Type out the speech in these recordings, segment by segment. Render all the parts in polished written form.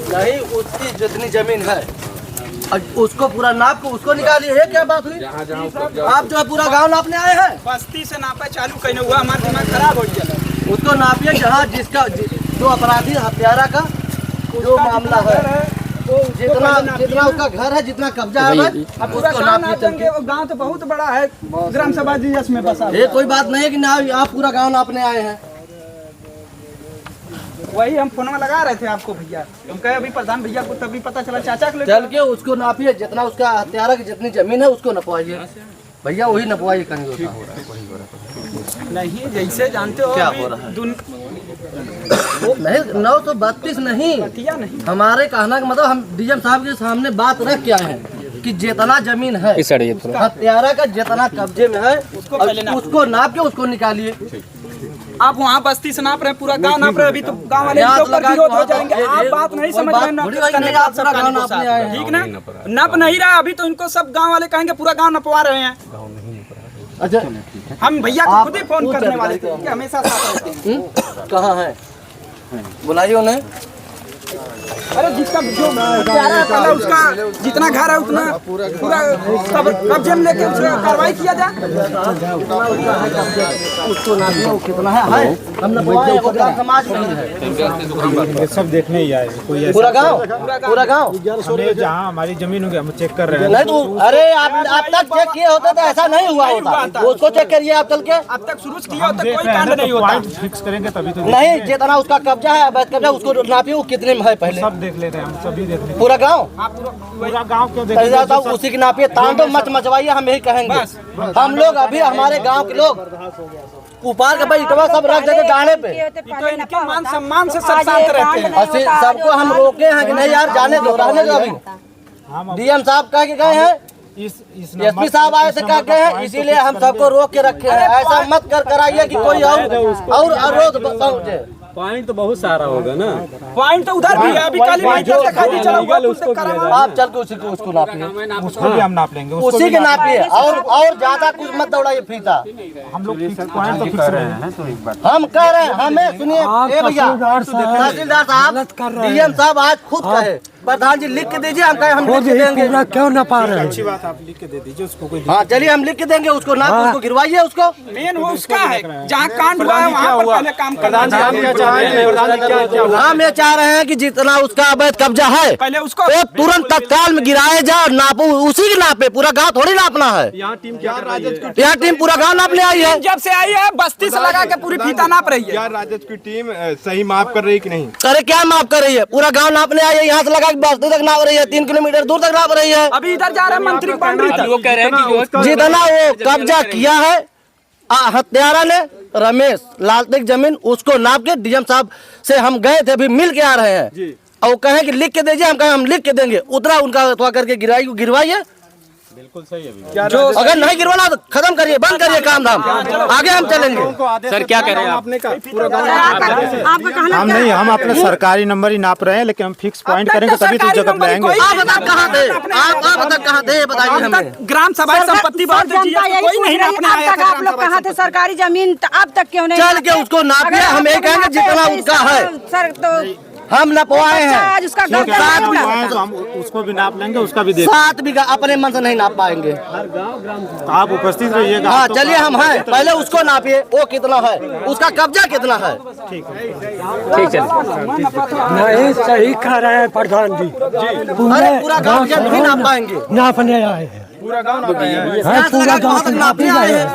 नहीं, उसकी जितनी जमीन है उसको पूरा नाप को उसको निकालिए। है क्या बात हुई? आप जो है पूरा गांव नापने आए हैं? बस्ती से नापा चालू कहने हुआ, हमारा दिमाग खराब हो गया। उसको नापिए जहाँ जिसका जो अपराधी हत्यारा का जो मामला है, जितना उसका घर है, जितना कब्जा है, अब पूरा गाँव नाप देंगे। वो गाँव तो बहुत बड़ा है, ग्राम सभा जी में बसा। ये कोई बात नहीं है कि ना आप पूरा गाँव नापने आए हैं। वही हम फोन में लगा रहे थे आपको भैया, हम कहे अभी प्रधान भैया को तभी पता चला चाचा को चल के उसको नापिए, जितना उसका हत्यारा की जितनी जमीन है उसको नपवाइए भैया, वही नपवाइए। कहीं नहीं, जैसे जानते हो क्या हो रहा है? नहीं 932 नहीं, हमारे कहना का मतलब हम डीएम साहब के सामने बात रख के आए हैं कि जितना जमीन है हत्यारा का जितना कब्जे में है उसको नाप के उसको निकालिए। आप वहाँ बस्ती से नाप रहे हैं, पूरा गांव नाप रहे हैं, अभी तो गांव वाले विरोध हो जाएंगे। आप बात नहीं समझ रहे हैं, ठीक ना? नप नहीं रहा अभी तो इनको सब गांव वाले कहेंगे पूरा गांव नपवा रहे हैं। अच्छा, हम भैया को खुद ही फोन करने वाले थे कि हमेशा साथ रहते हैं। कहाँ है? बुलाइए उन्हें। अरे जिसका जो पहले उसका जितना घर है उतना पूरा कब्जे में लेके उसका कार्रवाई किया जाए। उसको ना दियो कितना है हम समाज में सब देखने ही आए। कोई पूरा गांव जहाँ हमारी जमीन होगी हम चेक कर रहे हैं। नहीं तो अरे आप तक चेक किए होते तो ऐसा नहीं हुआ होता। उसको चेक करिए आप चल के। अब तक शुरू किया होता कोई कांड नहीं होता। फिक्स करेंगे तभी तो। नहीं, जितना उसका कब्जा है अवैध कब्जा उसको नापिए, वो कितने में है पहले सब देख लेते हैं, हम सभी देख लेते हैं। पूरा गांव क्यों देख उसी की नापिए, तांडव मच मचवाइए, हम यही कहेंगे। हम लोग अभी हमारे गांव के लोग ऊपर का भाई इटवा सब रख देते डाले पे, तो इनके मान सम्मान से सब शांत रहते हैं। सबको हम रोके हैं कि नहीं यार जाने दो, रहने दो। अभी डीएम साहब कह के गए हैं, एसपी साहब आए थे कह के हैं, इसीलिए हम सबको रोक के रखे हैं। ऐसा मत कराइए कि कोई और अवरोध पहुंचे। पॉइंट तो बहुत सारा होगा ना, पॉइंट तो उधर भी है। अभी काली माई का दिखाई दी, चलो आप चल के उसको नापिए, उसको भी हम नाप लेंगे, उसी के नापिए और ज्यादा कुछ मत दौड़ाइए फीता। हम लोग पॉइंट तो फिक्स रहे हैं। तो एक बात हम कह रहे हैं, हमें सुनिए भैया, तहसीलदार साहब, डीएम साहब आज खुद कहे प्रधान जी लिख के दीजिए, हम कहे हम लिख के देंगे। क्यों ना पा रहे हैं? अच्छी बात, आप लिख के दे दीजिए उसको। कोई हाँ चलिए हम लिख के देंगे उसको, नाप उसको गिरवाइए उसको। मेन वो उसका है जहाँ कांड हुआ है वहाँ पर पहले काम करना चाहिए। हम ये चाह रहे हैं कि जितना उसका अवैध कब्जा है पहले उसको वो तुरंत तत्काल में गिराया जाए और नापो, उसी के नापे। पूरा गांव थोड़ी नापना है। यहाँ टीम क्या कर रही है? यहाँ टीम पूरा गांव नाप ले आई है। जब से आई है बस्ती से लगा के पूरी फीता नाप रही है। क्या राजद की टीम सही माप कर रही है कि नहीं? अरे क्या माफ कर रही है? पूरा गांव नापने आई है, यहाँ से लगा के बस्ती तक नाप रही है, 3 किलोमीटर दूर तक नाप रही है। अभी इधर जा रहे हैं मंत्री बाउंड्री तक। वो कह रहे हैं कि जितना वो कब्जा किया है हत्यारा ने, रमेश लाल तक जमीन उसको नाप के डीएम साहब से हम गए थे, अभी मिल के आ रहे हैं। और वो कहे कि लिख के दीजिए, हम कहे हम लिख के देंगे। उतना उनका तो करके गिरवाइए। बिल्कुल सही है। जो अगर नहीं गिरवाना तो खत्म करिए, बंद करिए काम धाम, आगे हम चलेंगे। सर क्या कह रहे हैं आपने का पूरा हम नहीं, हम अपने सरकारी नंबर ही नाप रहे हैं, लेकिन हम फिक्स पॉइंट करेंगे तभी तो जगह लाएंगे। आप बता कहाँ थे? आप बता कहाँ थे? बताइए हमें। ग्राम सभा संपत्ति कोई नहीं नापने आया था। आप लोग कहाँ थे? सरकारी जमीन अब तक क्यों नहीं? चल के उसको नापिए, हम ये कहेंगे जितना उसका है सर तो हम नपवाए हैं। आज उसका तो हम उसको भी नाप लेंगे, उसका भी देख। 7 बीघा अपने मन से नहीं नाप पाएंगे। आप उपस्थित रहिएगा। हाँ चलिए हम हैं, पहले उसको नापिए, वो कितना है, उसका कब्जा कितना है। ठीक नहीं सही कह रहे हैं प्रधान जी। अरे पूरा गाँव नहीं नाप पाएंगे। नापने आए हैं पूरा गांव नापे हैं। पूरा गाँव नापने आए हैं।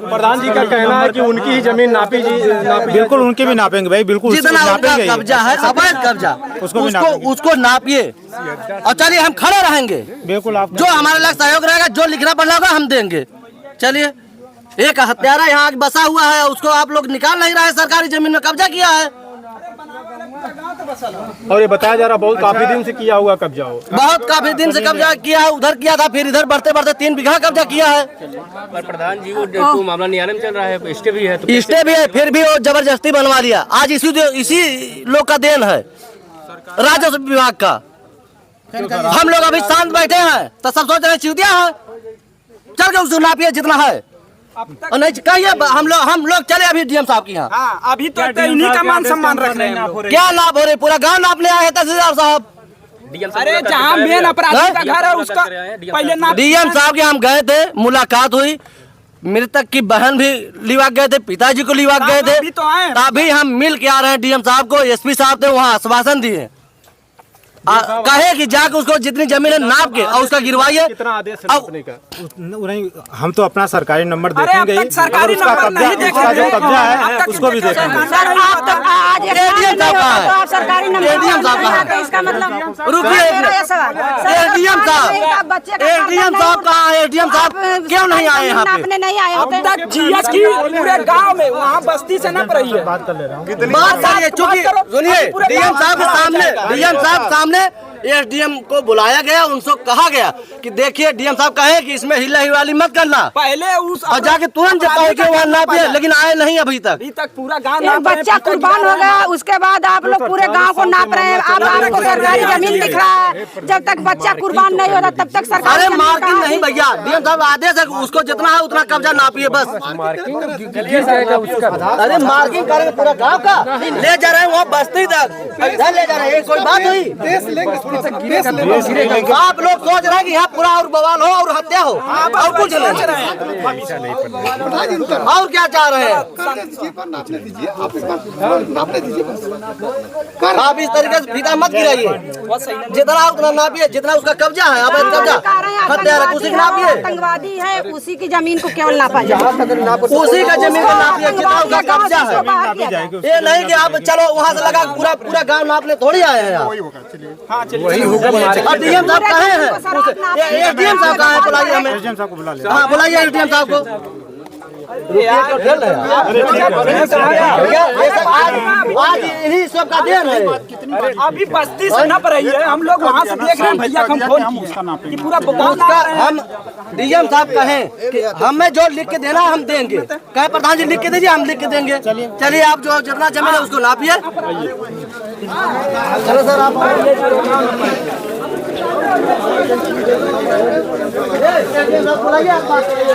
प्रधान जी का कहना है कि उनकी ही जमीन नापी बिल्कुल उनकी भी नापेंगे भाई, बिल्कुल जितना उनका कब्जा है अवैध कब्जा उसको नापिए और चलिए हम खड़े रहेंगे। बिल्कुल आप जो हमारे लिए सहयोग रहेगा, जो लिखना पड़ना होगा हम देंगे। चलिए, एक हत्यारा यहाँ बसा हुआ है, उसको आप लोग निकाल नहीं रहे, सरकारी जमीन में कब्जा किया है। और ये बताया जा रहा बहुत काफी दिन से किया हुआ कब्जा हो। बहुत काफी दिन से कब्जा किया है, उधर किया था, फिर इधर बढ़ते बढ़ते 3 बीघा कब्जा किया है। पर प्रधान जी वो मामला न्यायालय में चल रहा है, स्टे भी है तो स्टे भी है, फिर भी वो जबरदस्ती बनवा लिया। आज इसी लोग का देन है, राजस्व विभाग का। हम लोग अभी शांत बैठे हैं तो सब सोच रहे चूतिया है। चल के उसको नापिए जितना है। और नहीं कहिए हम लोग चले अभी डीएम साहब के यहाँ। हाँ, अभी तो इन्हीं का मान सम्मान रख रहे हैं हम लोग। क्या लाभ हो रहे, पूरा गांव नापने आए हैं तहसीलदार साहब। अरे जहाँ मेन अपराधी का घर है उसका पहले नाप। डीएम साहब के हम गए थे, मुलाकात हुई, मृतक की बहन भी लिवाक गए थे, पिताजी को लिवाक गए थे, अभी तो आए। अभी हम मिल के आ रहे हैं डीएम साहब को। एसपी साहब थे वहाँ आश्वासन दिए, कहे कि जाकर उसको जितनी जमीन है नाप के और उसका गिरवाइए। कितना आदेश है नापने का? नहीं, हम तो अपना सरकारी नंबर अरे अब देखेंगे तक ही, सरकारी उसका नंबर नहीं देखे उसका जो थे। कब्जा अब है तक उसको भी कितने देखेंगे। सर आप तो आज एडीएम साहब कहाँ है? तो आप सरकारी नंबर एडीएम साहब कहाँ है? तो इसका मतलब रुकिए एक मेरा ये सवाल। मिनट। एडीएम साहब, एडीएम साहब कहाँ है? एडीएम साहब क्यों नहीं आए यहाँ पे? आपने नहीं आए अब होते। तक जीएस की पूरे गांव में वहाँ बस्ती से नप रही है। बात कर ले रहा हूँ। बात करिए, चूंकि सुनिए डीएम साहब के सामने, डीएम साहब सामने एसडीएम को बुलाया गया, उनसे कहा गया कि देखिए डीएम साहब कहे कि इसमें हिला हिवाली मत करना, पहले उस और जाके तुरंत जताओ कि वहाँ नापिए, लेकिन आए नहीं अभी तक। अभी तक पूरा गांव एक बच्चा कुर्बान हो गया, उसके बाद आप लोग पूरे गांव को नाप रहे हैं। अब आपको सरकारी जमीन दिख रहा है, जब तक बच्चा कुर्बान नहीं होता तब तक सरकारी अरे जमीन मार्किंग कहाँ नहीं है? भैया, डीएम साहब आदेश है कि उसको जितना है उतना कब्जा नापिए बस। अरे मार्किंग करेंगे पूरा गांव का, ले जा रहे हैं वहाँ बस्ती तक, इधर ले जा रहे हैं, कोई बात हुई? आप लोग सोच रहे हैं कि यहाँ पूरा और बवाल हो और हत्या हो, और कुछ नहीं। और क्या चाह रहे हैं आप? इस तरीके से फीता मत गिराइए, जितना उतना नापिए, जितना उसका कब्जा है अवैध कब्जा हत्या उसी को नापिए। आतंकवादी है, उसी की जमीन को केवल नापा जाए, उसी का जमीन को नापिए जितना उसका कब्जा है। ये नहीं कि आप चलो वहाँ से लगा पूरा पूरा गांव नापने थोड़ी आए हैं आप। डीएम साहब कहाँ हैं? एडीएम साहब कहाँ हैं? बुलाइए हमें। एसडीएम साहब को बुला ले। हाँ बुलाइए एडीएम साहब को। आज इन्हीं सब का देन है। अभी बस्ती से नप रही है, हम लोग वहाँ से देख रहे हैं। भैया हम फोन किए कि पूरा उसका हम डीएम साहब कहें कि हमें जो लिख के देना हम देंगे, कहे प्रधान जी लिख के दीजिए, हम लिख के देंगे। चलिए आप जो जितना जमीन है उसको नापिए। चलो सर आप बुलाइए, आप बात करिए,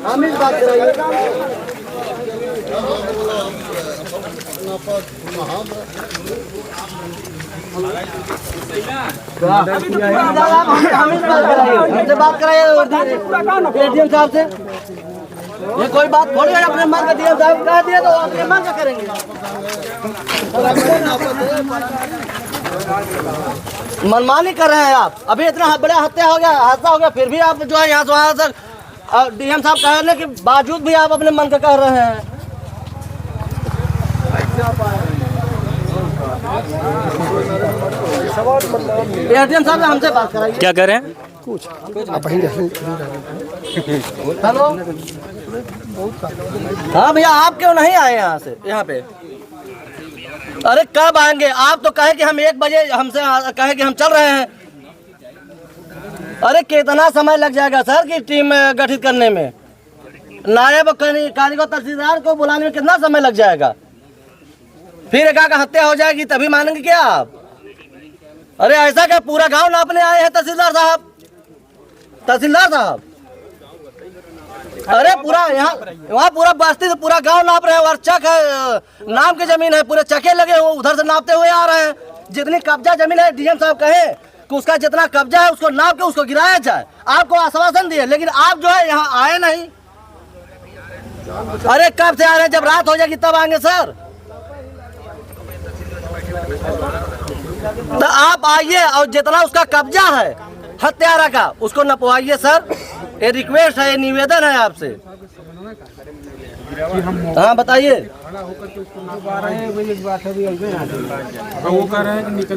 हम ही बात कराइए। हमसे बात कराइए एडीएम साहब से। ये कोई बात थोड़ी है, अपने मन का डीएम साहब कह दिए तो अपने मन का करेंगे। मनमानी कर रहे हैं आप। अभी इतना बड़ा हत्या हो गया, हादसा हो गया, फिर भी आप जो है यहाँ से वहाँ तक डीएम साहब कहने के बावजूद भी आप अपने मन का कह रहे हैं। एडीएम साहब हमसे बात कराइए। क्या कह रहे हैं? हेलो, हाँ भैया आप क्यों नहीं आए यहाँ से यहाँ पे? अरे कब आएंगे? आप तो कहे कि हम 1 बजे, हमसे कहे कि हम चल रहे हैं। अरे कितना समय लग जाएगा सर की टीम गठित करने में? नायब कारीगर तहसीलदार को बुलाने में कितना समय लग जाएगा? फिर एक का हत्या हो जाएगी तभी मानेंगे क्या आप? अरे ऐसा क्या पूरा गांव नापने आए हैं तहसीलदार साहब? तहसीलदार साहब, अरे पूरा यहाँ वहाँ पूरा बस्ती से पूरा गांव नाप रहे हैं, और चक है, नाम की जमीन है, पूरे चके लगे हुए उधर से नापते हुए आ रहे हैं। जितनी कब्जा जमीन है डीएम साहब कहे कि उसका जितना कब्जा है उसको नाप के उसको गिराया जाए। आपको आश्वासन दिए, लेकिन आप जो है यहाँ आए नहीं। अरे कब से आ रहे हैं? जब रात हो जाएगी तब आएंगे सर। तो आप आइए और जितना उसका कब्जा है हत्यारा का उसको नपवाइए सर। ये रिक्वेस्ट है, ये निवेदन है आपसे। हाँ बताइए।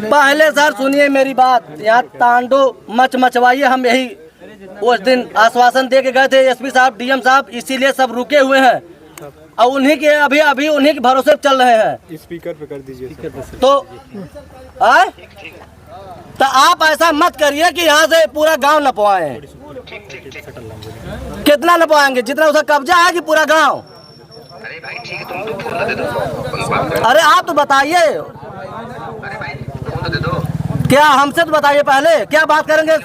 पहले सर सुनिए मेरी बात, यहाँ तांडो मचवाइए। हम यही उस दिन आश्वासन दे के गए थे एसपी साहब, डीएम साहब, इसीलिए सब रुके हुए हैं और उन्हीं के अभी उन्हीं के भरोसे चल रहे हैं। स्पीकर पे कर दीजिए तो आए तो आप ऐसा मत करिए कि यहाँ से पूरा गांव नपवाए हैं। कितना नपवाएंगे? जितना उसका कब्जा है कि पूरा गांव? अरे भाई ठीक है, तुम तो फोन दे दो। अरे आप तो बताइए, अरे भाई फोन दे दो। क्या हमसे तो बताइए पहले, क्या बात करेंगे?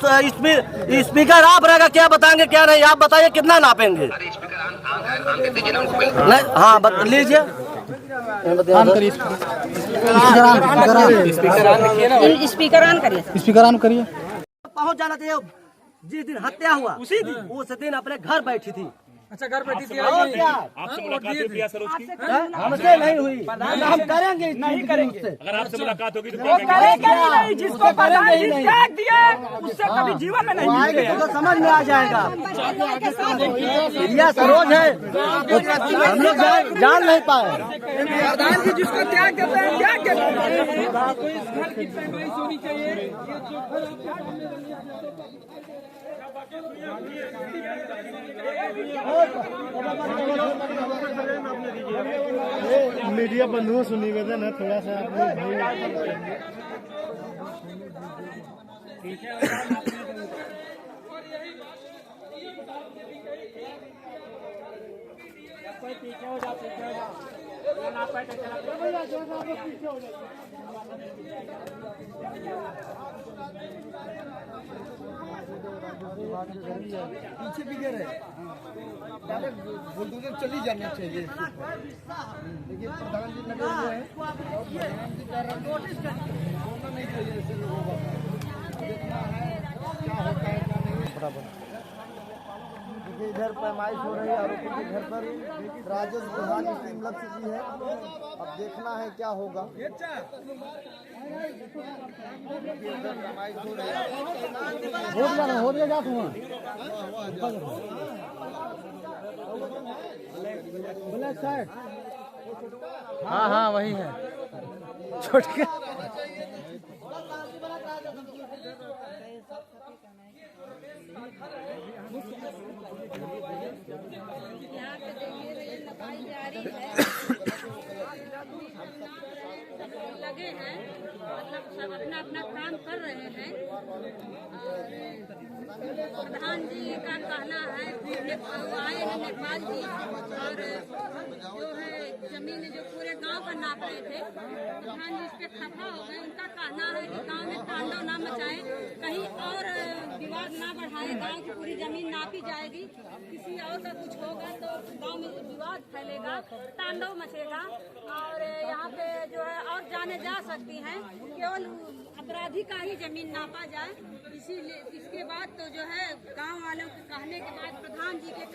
स्पीकर आप रहेगा, क्या बताएंगे क्या नहीं? आप बताइए कितना नापेंगे? अरे स्पीकर आन दे दीजिए ना उनको बिल्कुल। नहीं हाँ लीजिए स्पीकर ऑन करिए। पहुंच जाना चाहिए। जिस दिन हत्या हुआ उस दिन अपने घर बैठी थी। अच्छा घर बैठी थी और क्या आपसे मुलाकात हुई प्रिया सरोज की? हमसे नहीं हुई, हम करेंगे नहीं करेंगे। अगर आपसे मुलाकात होगी तो वो करेंगे ही नहीं, जिसको प्रधान जी त्याग दिए उससे कभी जीवन में नहीं मिलेंगे। तो समझ में आ जाएगा। प्रिया सरोज है, हम लोग जान नहीं पाए। प्रधान जी जिसको त्याग देते हैं त्याग देते हैं। तो इस घर की पैमाइश होनी चाहिए। मीडिया बंधुओं से निवेदन है थोड़ा सा पीछे भी गिरे बुलडोजर चली जाना चाहिए। देखिए प्रधान जी लगे हुए हैं, प्रधान जी कह रहे हैं नोटिस होना नहीं चाहिए ऐसे लोगों का। देखना है क्या होता है क्या नहीं। देखिए इधर पैमाइश हो रही है आरोपी के घर पर। राजेश प्रधान मुस्लिम लग चुकी है, अब देखना है क्या होगा। हो जाएगा हाँ हाँ वही है छोड़ के। लगे हैं, मतलब सब अपना अपना काम कर रहे हैं। और प्रधान जी का कहना है आए हैं नेपाल जी और जो है जमीन जो पूरे गांव का नाप रहे थे, प्रधान जी इस पे खफा हो गए। उनका कहना है कि गांव में तांडव ना मचाए, कहीं और विवाद ना बढ़ाए। गांव की पूरी जमीन नापी जाएगी, किसी और का कुछ होगा तो गांव में विवाद फैलेगा, तांडव मचेगा और यहाँ पे जो है और जाने जा सकती हैं। केवल अपराधी का ही जमीन नापा जाए। इसीलिए इसके बाद तो जो है गांव वालों के कहने के बाद प्रधान जी के